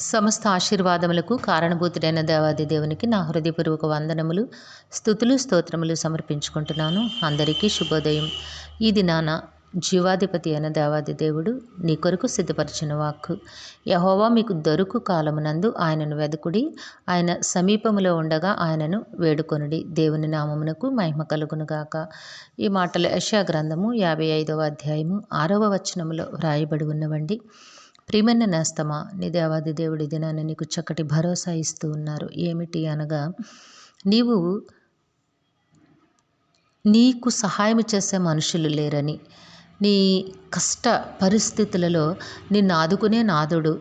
సమస్త ఆశీర్వాదములకు కారణభూతుడైన దేవాది దేవునికి నా హృదయపూర్వక వందనములు, స్తుతులు, స్తోత్రములు సమర్పించుకుంటున్నాను. అందరికీ శుభోదయం. ఈ దినాన జీవాధిపతి అయిన దేవాది దేవుడు నీ కొరకు సిద్ధపరిచిన వాక్కు. యెహోవా మీకు దొరుకు కాలమునందు ఆయనను వెదకుడి, ఆయన సమీపములో ఉండగా ఆయనను వేడుకొనుడి. దేవుని నామమునకు మహిమ కలుగునుగాక. ఈ మాటలు యెషయా గ్రంథము 55వ అధ్యాయము 6వ వచనములో వ్రాయబడి ఉన్నవండి. ప్రియమైన నేస్తమా, నీ దేవాది దేవుడి దినాన్ని నీకు చక్కటి భరోసా ఇస్తూ ఉన్నారు. ఏమిటి అనగా, నీకు సహాయం చేసే మనుషులు లేరని, నీ కష్ట పరిస్థితులలో నిన్ను ఆదుకునే నాదుడు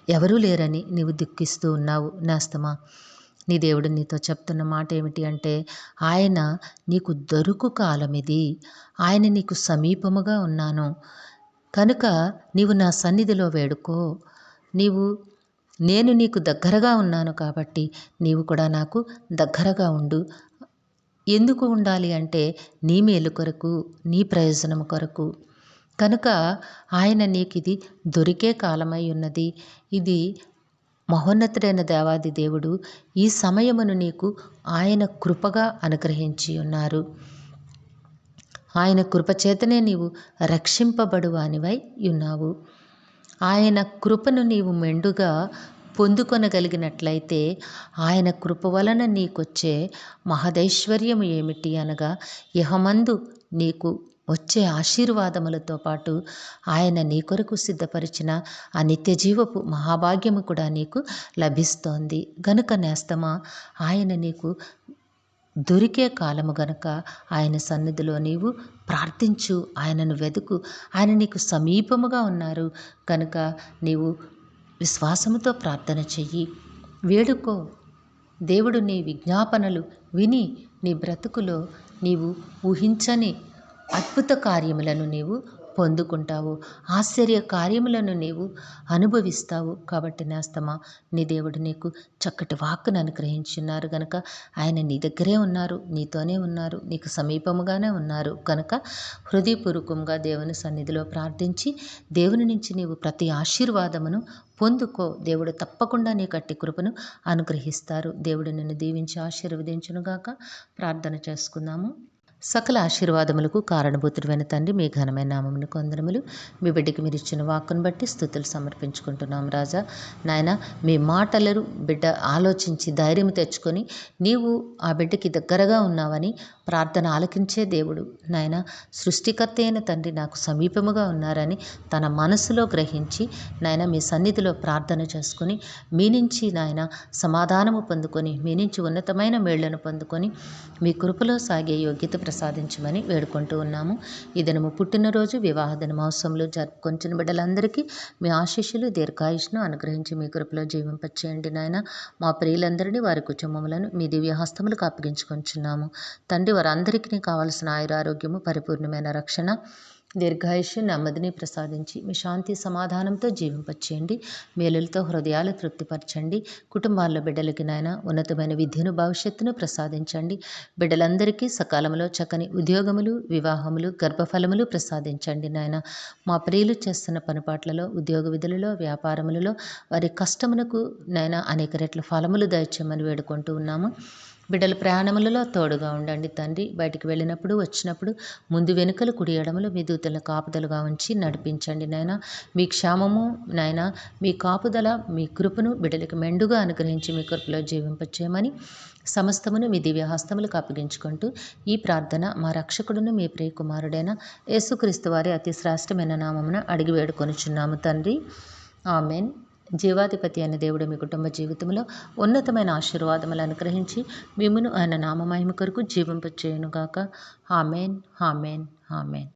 ఎవరూ లేరని నీవు దుఃఖిస్తూ ఉన్నావు. నేస్తమా, నీ దేవుడు నీతో చెప్తున్న మాట ఏమిటి అంటే, ఆయన నీకు దొరుకు కాలం ఇది, ఆయన నీకు సమీపముగా ఉన్నాను కనుక నీవు నా సన్నిధిలో వేడుకో. నేను నీకు దగ్గరగా ఉన్నాను కాబట్టి నీవు కూడా నాకు దగ్గరగా ఉండు. ఎందుకు ఉండాలి అంటే, నీ మేలు కొరకు, నీ ప్రయోజనం కొరకు. కనుక ఆయన నీకు ఇది దొరికే కాలమై ఉన్నది. ఇది మహోన్నతుడైన దేవాది దేవుడు ఈ సమయమును నీకు ఆయన కృపగా అనుగ్రహించి ఉన్నారు. ఆయన కృపచేతనే నీవు రక్షింపబడువానివై ఉన్నావు. ఆయన కృపను నీవు మెండుగా పొందుకొనగలిగినట్లయితే, ఆయన కృప వలన నీకొచ్చే మహదైశ్వర్యము ఏమిటి అనగా, ఇహమందు నీకు వచ్చే ఆశీర్వాదములతో పాటు ఆయన నీ కొరకు సిద్ధపరిచిన ఆ నిత్యజీవపు మహాభాగ్యము కూడా నీకు లభిస్తోంది. గనుక నేస్తమా, ఆయన నీకు దొరికే కాలము గనక ఆయన సన్నిధిలో నీవు ప్రార్థించు, ఆయనను వెతుకు. ఆయన నీకు సమీపముగా ఉన్నారు కనుక నీవు విశ్వాసముతో ప్రార్థన చెయ్యి, వేడుకో. దేవుడు నీ విజ్ఞాపనలు విని నీ బ్రతుకులో నీవు ఊహించని అద్భుత కార్యములను నీవు పొందుకుంటావు, ఆశ్చర్య కార్యములను నీవు అనుభవిస్తావు. కాబట్టి నేస్తమా, నీ దేవుడు నీకు చక్కటి వాక్కును అనుగ్రహించున్నారు గనక ఆయన నీ దగ్గరే ఉన్నారు, నీతోనే ఉన్నారు, నీకు సమీపముగానే ఉన్నారు. కనుక హృదయపూర్వకంగా దేవుని సన్నిధిలో ప్రార్థించి దేవుని నుంచి నీవు ప్రతి ఆశీర్వాదమును పొందుకో. దేవుడు తప్పకుండా నీకు అట్టి కృపను అనుగ్రహిస్తారు. దేవుడు నిన్ను దీవించి ఆశీర్వదించునుగాక. ప్రార్థన చేసుకుందాము. సకల ఆశీర్వాదములకు కారణభూతుడైన తండ్రి, మీ ఘనమైన నామమును వందనములు. మీ బిడ్డకి మీరు ఇచ్చిన వాక్కును బట్టి స్తుతులు సమర్పించుకుంటున్నాం రాజా. నాయన, మీ మాటలను బిడ్డ ఆలోచించి ధైర్యం తెచ్చుకొని నీవు ఆ బిడ్డకి దగ్గరగా ఉన్నావని ప్రార్థన ఆలకించే దేవుడు నాయన. సృష్టికర్త అయిన తండ్రి నాకు సమీపముగా ఉన్నారని తన మనసులో గ్రహించి నాయన మీ సన్నిధిలో ప్రార్థన చేసుకొని మీ నుంచి నాయన సమాధానము పొందుకొని, మీ నుంచి ఉన్నతమైన మేళ్లను పొందుకొని మీ కృపలో సాగే యోగ్యత ప్రసాదించమని వేడుకుంటూ ఉన్నాము. ఈ దినము పుట్టినరోజు, వివాహ దిన మహోత్సవంలో జరుపుకొంచిన బిడ్డలందరికీ మీ ఆశీస్సులు, దీర్ఘాయుష్ను అనుగ్రహించి మీ కృపలో జీవింపచేయండి నాయన. మా ప్రియులందరినీ, వారి కుటుంబములను మీ దివ్య హస్తములకు అప్పగించుకొంచున్నాము తండ్రి. వారందరికీ కావలసిన ఆయురారోగ్యము, పరిపూర్ణమైన రక్షణ, దీర్ఘాయుష్యు, నెమ్మదిని ప్రసాదించి మీ శాంతి సమాధానంతో జీవింపచేయండి. మేలులతో హృదయాలు తృప్తిపరచండి. కుటుంబాల్లో బిడ్డలకి నాయన ఉన్నతమైన విద్యను, భవిష్యత్తును ప్రసాదించండి. బిడ్డలందరికీ సకాలంలో చక్కని ఉద్యోగములు, వివాహములు, గర్భఫలములు ప్రసాదించండి నాయన. మా ప్రియులు చేస్తున్న పనిపాట్లలో, ఉద్యోగ విధులలో, వ్యాపారములలో వారి కష్టమునకు నాయన అనేక రెట్ల ఫలములు దయచేయమని వేడుకుంటూ ఉన్నాము. బిడ్డల ప్రయాణములలో తోడుగా ఉండండి తండ్రి. బయటికి వెళ్ళినప్పుడు, వచ్చినప్పుడు ముందు వెనుకలు, కుడి ఎడమలు మీ దూతల కాపుదలుగా ఉంచి నడిపించండి నాయన. మీ క్షేమము నాయన, మీ కాపుదల, మీ కృపను బిడ్డలకు మెండుగా అనుగ్రహించి మీ కృపలో జీవింపచేయమని సమస్తమును మీ దివ్య హస్తములకు అప్పగించుకుంటూ ఈ ప్రార్థన మా రక్షకుడును మీ ప్రియ కుమారుడైన యేసుక్రీస్తు వారి అతి శ్రేష్టమైన నామమున అడిగి వేడుకొనుచున్నాము తండ్రి. ఆమెన్. జీవాధిపతి అయిన దేవుడు మీ కుటుంబ జీవితంలో ఉన్నతమైన ఆశీర్వాదములు అనుగ్రహించి మిమ్మును ఆయన నామమహిమ కొరకు జీవింపచేయునుగాక. Amen, amen, amen.